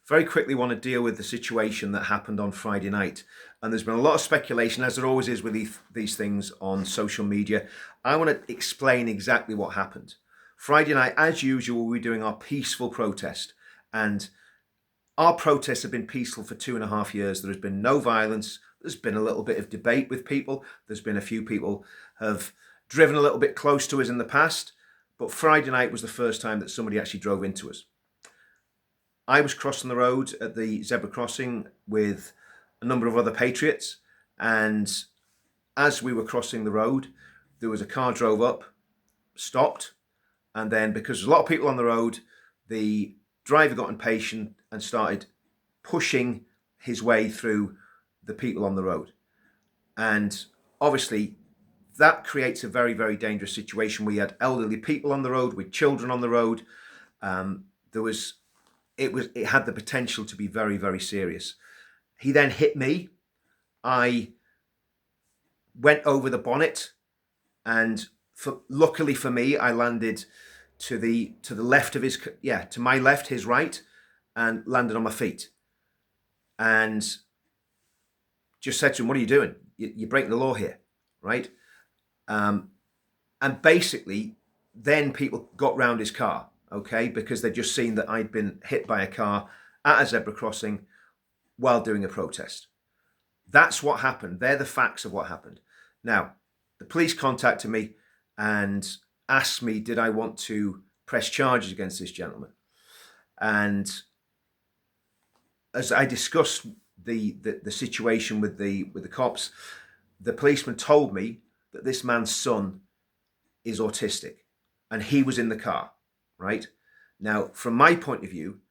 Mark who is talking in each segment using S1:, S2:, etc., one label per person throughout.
S1: very quickly want to deal with the situation that happened on Friday night. And there's been a lot of speculation, as there always is with these things on social media. I want to explain exactly what happened. Friday night, as usual, we were doing our peaceful protest. And our protests have been peaceful for 2.5 years. There has been no violence. There's been a little bit of debate with people. There's been a few people have driven a little bit close to us in the past. But Friday night was the first time that somebody actually drove into us. I was crossing the road at the zebra crossing with a number of other patriots. And as we were crossing the road, there was a car drove up, stopped. And then because there's a lot of people on the road, the driver got impatient and started pushing his way through the people on the road. And obviously that creates a very, very dangerous situation. We had elderly people on the road with children on the road. It had the potential to be very, very serious. He then hit me. I went over the bonnet, and luckily for me, I landed to the left of to my left, his right, and landed on my feet. And just said to him, "What are you doing? You're breaking the law here, right?" And basically, then people got round his car, okay, because they'd just seen that I'd been hit by a car at a zebra crossing while doing a protest. That's what happened. They're the facts of what happened. Now, the police contacted me and asked me, did I want to press charges against this gentleman? And as I discussed the situation with the cops, the policeman told me that this man's son is autistic and he was in the car, right? Now, from my point of view,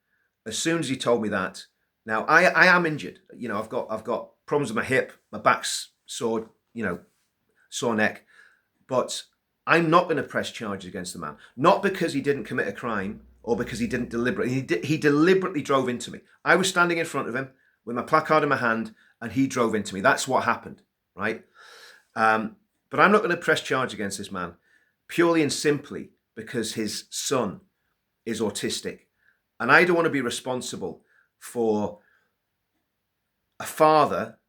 S1: as soon as he told me that, now I am injured. I've got problems with my hip, my back's sore, sore neck, but I'm not going to press charges against the man. Not because he didn't commit a crime or because he didn't deliberately. He deliberately drove into me. I was standing in front of him with my placard in my hand and he drove into me. That's what happened, right? But I'm not going to press charge against this man purely and simply because his son is autistic. And I don't want to be responsible for a father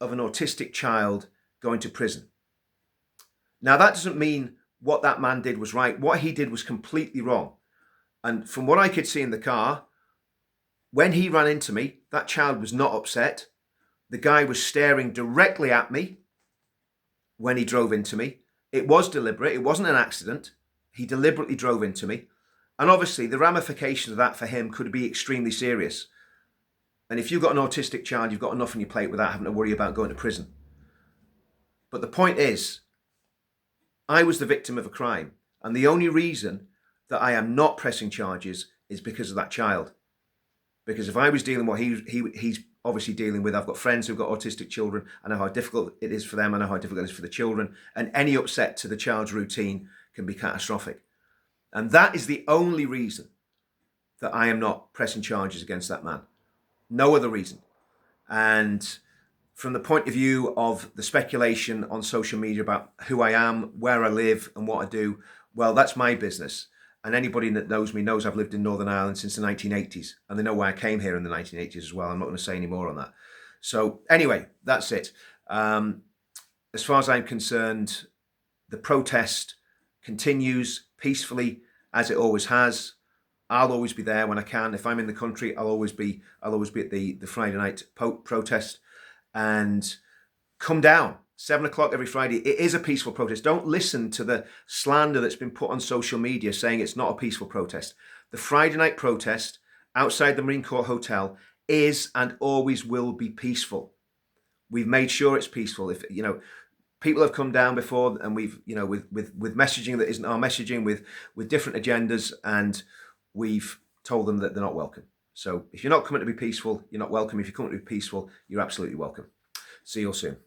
S1: of an autistic child going to prison. Now, that doesn't mean what that man did was right. What he did was completely wrong. And from what I could see in the car, when he ran into me, that child was not upset. The guy was staring directly at me when he drove into me. It was deliberate. It wasn't an accident. He deliberately drove into me. And obviously, the ramifications of that for him could be extremely serious. And if you've got an autistic child, you've got enough on your plate without having to worry about going to prison. But the point is, I was the victim of a crime. And the only reason that I am not pressing charges is because of that child. Because if I was dealing with what he's obviously dealing with, I've got friends who've got autistic children. I know how difficult it is for them. I know how difficult it is for the children. And any upset to the child's routine can be catastrophic. And that is the only reason that I am not pressing charges against that man. No other reason. And from the point of view of the speculation on social media about who I am, where I live and what I do, well, that's my business. And anybody that knows me knows I've lived in Northern Ireland since the 1980s. And they know why I came here in the 1980s as well. I'm not going to say any more on that. So anyway, that's it. As far as I'm concerned, the protest continues peacefully as it always has. I'll always be there when I can. If I'm in the country, I'll always be at the Friday night protest. And come down, 7:00 every Friday. It is a peaceful protest. Don't listen to the slander that's been put on social media saying it's not a peaceful protest. The Friday night protest outside the Marine Corps Hotel is and always will be peaceful. We've made sure it's peaceful. If people have come down before and we've with messaging that isn't our messaging, with different agendas, and we've told them that they're not welcome. So if you're not coming to be peaceful, you're not welcome. If you're coming to be peaceful, you're absolutely welcome. See you all soon.